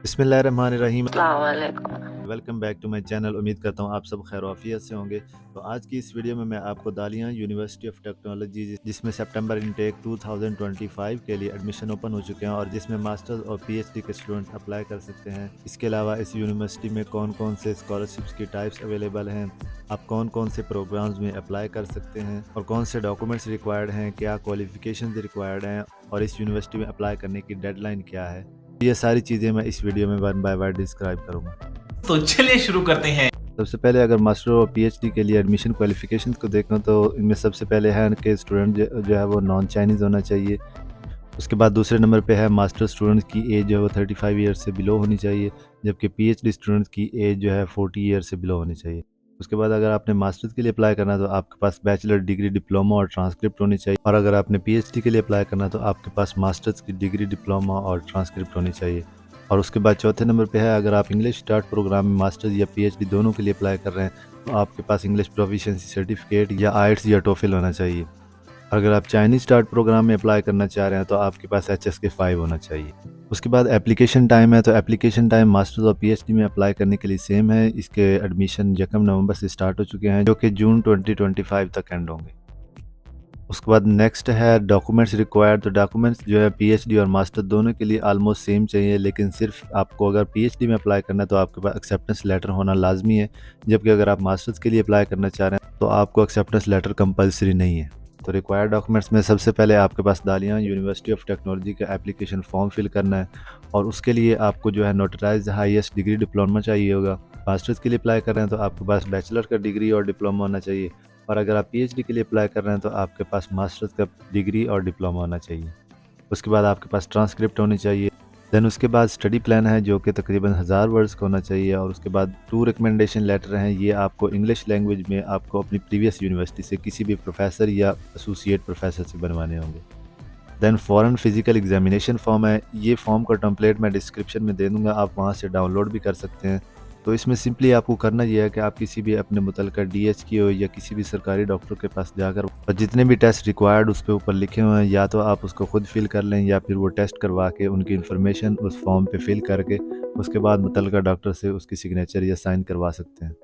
बिस्मिल्लाहिर्रहमानिर्रहीम। अस्सलाम वालेकुम। Welcome back to my channel. उम्मीद करता हूँ आप सब खैर आफियत से होंगे। तो आज की इस वीडियो में मैं आपको दालियाँ यूनिवर्सिटी ऑफ टेक्नोलॉजी जिसमें सितंबर इनटेक 2025 के लिए एडमिशन ओपन हो चुके हैं और जिसमें मास्टर्स और पीएचडी के स्टूडेंट अप्लाई कर सकते हैं। इसके अलावा इस यूनिवर्सिटी में कौन कौन से स्कॉलरशिप्स की टाइप्स अवेलेबल हैं, आप कौन कौन से प्रोग्राम्स में अप्लाई कर सकते हैं और कौन से डॉक्यूमेंट्स रिक्वायर्ड हैं, क्या क्वालिफिकेशन रिक्वायर्ड हैं और इस यूनिवर्सिटी में अप्लाई करने की डेडलाइन क्या है, ये सारी चीज़ें मैं इस वीडियो में वन बाय वन डिस्क्राइब करूँगा। तो चलिए शुरू करते हैं। सबसे पहले अगर मास्टर और पीएचडी के लिए एडमिशन क्वालिफिकेशंस को देखें तो इनमें सबसे पहले है कि स्टूडेंट जो है वो नॉन चाइनीज़ होना चाहिए। उसके बाद दूसरे नंबर पे है मास्टर स्टूडेंट की एज जो है वो 35 ईयर्स से बिलो होनी चाहिए, जबकि पीएचडी स्टूडेंट की एज जो है 40 ईयर से बिलो होनी चाहिए। उसके बाद अगर आपने मास्टर्स के लिए अप्लाई करना है तो आपके पास बैचलर डिग्री, डिप्लोमा और ट्रांसक्रिप्ट होनी चाहिए, और अगर आपने पीएचडी के लिए अप्लाई करना है तो आपके पास मास्टर्स की डिग्री, डिप्लोमा और ट्रांसक्रिप्ट होनी चाहिए। और उसके बाद चौथे नंबर पे है अगर आप इंग्लिश स्टार्ट प्रोग्राम में मास्टर्स या पीएचडी दोनों के लिए अप्लाई कर रहे हैं तो आपके पास इंग्लिश प्रोफिशिएंसी सर्टिफिकेट या आईएलटीएस या टोफल होना चाहिए। अगर आप चाइनीज स्टार्ट प्रोग्राम में अप्लाई करना चाह रहे हैं तो आपके पास HSK 5 होना चाहिए। उसके बाद एप्लीकेशन टाइम है, तो एप्लीकेशन टाइम मास्टर्स और पीएचडी में अप्लाई करने के लिए सेम है। इसके एडमिशन 1 नवंबर से स्टार्ट हो चुके हैं जो कि जून 2025 तक एंड होंगे। उसके बाद नेक्स्ट है डॉक्यूमेंट्स रिक्वायर्ड। तो डॉक्यूमेंट्स जो है पीएचडी और मास्टर दोनों के लिए आलमोस्ट सेम चाहिए, लेकिन सिर्फ आपको अगर पीएचडी में अप्लाई करना है तो आपके पास एक्सेप्टेंस लेटर होना लाजमी है, जबकि अगर आप मास्टर्स के लिए अप्लाई करना चाह रहे हैं तो आपको एक्सेप्टेंस लेटर कंपलसरी नहीं है। तो रिक्वायर्ड डॉक्यूमेंट्स में सबसे पहले आपके पास दालियाँ यूनिवर्सिटी ऑफ टेक्नोलॉजी का एप्लीकेशन फॉर्म फिल करना है, और उसके लिए आपको जो है नोटराइज हाईएस्ट डिग्री डिप्लोमा चाहिए होगा। मास्टर्स के लिए अप्लाई कर रहे हैं तो आपके पास बैचलर का डिग्री और डिप्लोमा होना चाहिए, और अगर आप पीएचडी के लिए अप्लाई कर रहे हैं तो आपके पास मास्टर्स का डिग्री और डिप्लोमा होना चाहिए। उसके बाद आपके पास ट्रांसक्रिप्ट होनी चाहिए। देन उसके बाद स्टडी प्लान है जो कि तकरीबन 1000 वर्ड्स का होना चाहिए, और उसके बाद 2 रिकमेंडेशन लेटर हैं। ये आपको इंग्लिश लैंग्वेज में आपको अपनी प्रीवियस यूनिवर्सिटी से किसी भी प्रोफेसर या एसोसिएट प्रोफेसर से बनवाने होंगे। Then foreign physical examination form है। ये फॉर्म का टेम्पलेट मैं डिस्क्रिप्शन में दे दूंगा, आप वहाँ से डाउनलोड भी कर सकते हैं। तो इसमें सिंपली आपको करना यह है कि आप किसी भी अपने मुतल्लिका DHQ या किसी भी सरकारी डॉक्टर के पास जाकर और जितने भी टेस्ट रिक्वायर्ड उस पे ऊपर लिखे हुए हैं या तो आप उसको खुद फिल कर लें या फिर वो टेस्ट करवा के उनकी इन्फॉर्मेशन उस फॉर्म पे फिल करके उसके बाद मुतल्लिका डॉक्टर से उसकी सिग्नेचर या साइन करवा सकते हैं।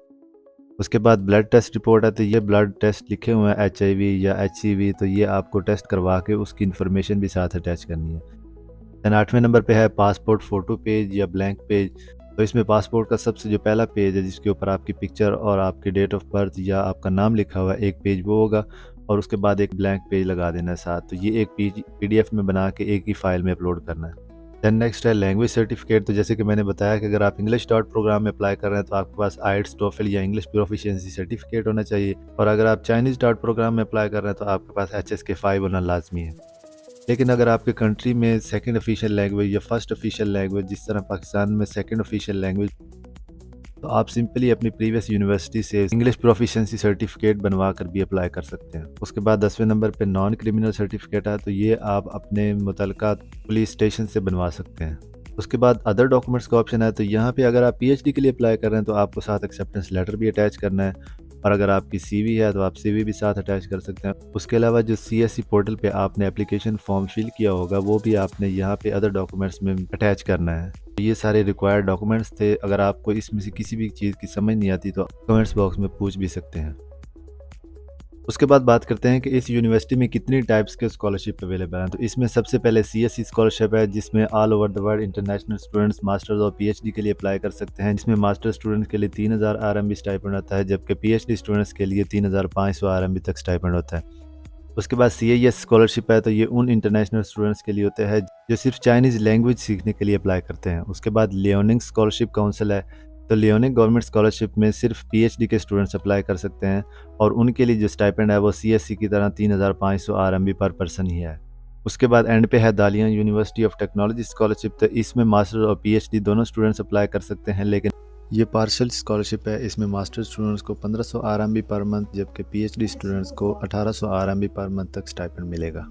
उसके बाद ब्लड टेस्ट रिपोर्ट है, तो ये ब्लड टेस्ट लिखे हुए हैं HIV या HCV, तो ये आपको टेस्ट करवा के उसकी इन्फॉर्मेशन भी साथ अटैच करनी है। दैन 8वें नंबर पे है पासपोर्ट फ़ोटो पेज या ब्लैंक पेज। तो इसमें पासपोर्ट का सबसे जो पहला पेज है जिसके ऊपर आपकी पिक्चर और आपकी डेट ऑफ बर्थ या आपका नाम लिखा हुआ है, एक पेज वो होगा, और उसके बाद एक ब्लैंक पेज लगा देना है साथ। तो ये एक PDF में बना के एक ही फाइल में अपलोड करना है। देन नेक्स्ट है लैंग्वेज सर्टिफिकेट। तो जैसे कि मैंने बताया कि अगर आप इंग्लिश स्टार्ट प्रोग्राम में अप्लाई कर रहे हैं तो आपके पास आईएलटीएस, टोफल या इंग्लिश प्रोफिशिएंसी सर्टिफिकेट होना चाहिए, और अगर आप चाइनीज स्टार्ट प्रोग्राम में अप्लाई कर रहे हैं तो आपके पास HSK 5 होना लाजमी है। लेकिन अगर आपके कंट्री में सेकंड ऑफिशियल लैंग्वेज या फर्स्ट ऑफिशियल लैंग्वेज, जिस तरह पाकिस्तान में सेकंड ऑफिशियल लैंग्वेज, तो आप सिंपली अपनी प्रीवियस यूनिवर्सिटी से इंग्लिश प्रोफिशिएंसी सर्टिफिकेट बनवा कर भी अप्लाई कर सकते हैं। उसके बाद 10वें नंबर पे नॉन क्रिमिनल सर्टिफिकेट है, तो ये आप अपने मुतल्लिका पुलिस स्टेशन से बनवा सकते हैं। उसके बाद अदर डॉक्यूमेंट्स का ऑप्शन है, तो यहाँ पे अगर आप पीएचडी के लिए अप्लाई कर रहे हैं तो आपको साथ एक्सेप्टेंस लेटर भी अटैच करना है, और अगर आपकी CV है तो आप CV भी साथ अटैच कर सकते हैं। उसके अलावा जो CSE पोर्टल पे आपने एप्लीकेशन फॉर्म फिल किया होगा वो भी आपने यहाँ पे अदर डॉक्यूमेंट्स में अटैच करना है। ये सारे रिक्वायर्ड डॉक्यूमेंट्स थे। अगर आपको इसमें से किसी भी चीज़ की समझ नहीं आती तो कमेंट्स बॉक्स में पूछ भी सकते हैं। उसके बाद बात करते हैं कि इस यूनिवर्सिटी में कितनी टाइप्स के स्कॉलरशिप अवेलेबल हैं। तो इसमें सबसे पहले CSE स्कॉलरशिप है, जिसमें all over the world international students masters और पीएचडी के लिए अप्लाई कर सकते हैं, जिसमें मास्टर स्टूडेंट्स के लिए 3000 RMB स्टाइपेंड होता है, जबकि पीएचडी स्टूडेंट्स के लिए 3500 RMB तक स्टाइपेंड होता है। उसके बाद CIS स्कॉलरशिप है, तो ये उन इंटरनेशनल स्टूडेंट्स के लिए होता है जो सिर्फ चाइनीज़ लैंग्वेज सीखने के लिए अप्लाई करते हैं। उसके बाद लियोनिंग स्कॉलरशिप काउंसिल है, तो लियोनिंग गवर्नमेंट स्कॉलरशिप में सिर्फ पीएचडी के स्टूडेंट्स अप्लाई कर सकते हैं, और उनके लिए जो स्टाइपेंड है वो CSE की तरह 3500 RMB पर पर्सन ही है। उसके बाद एंड पे है दालियाँ यूनिवर्सिटी ऑफ टेक्नोलॉजी स्कॉलरशिप। तो इसमें मास्टर और पीएचडी दोनों स्टूडेंट्स अप्लाई कर सकते हैं, लेकिन ये पार्शियल स्कॉलरशिप है। इसमें मास्टर स्टूडेंट्स को 1500 RMB पर मंथ, जबकि पीएचडी स्टूडेंट्स को 1800 RMB पर मंथ तक स्टाइपेंड मिलेगा।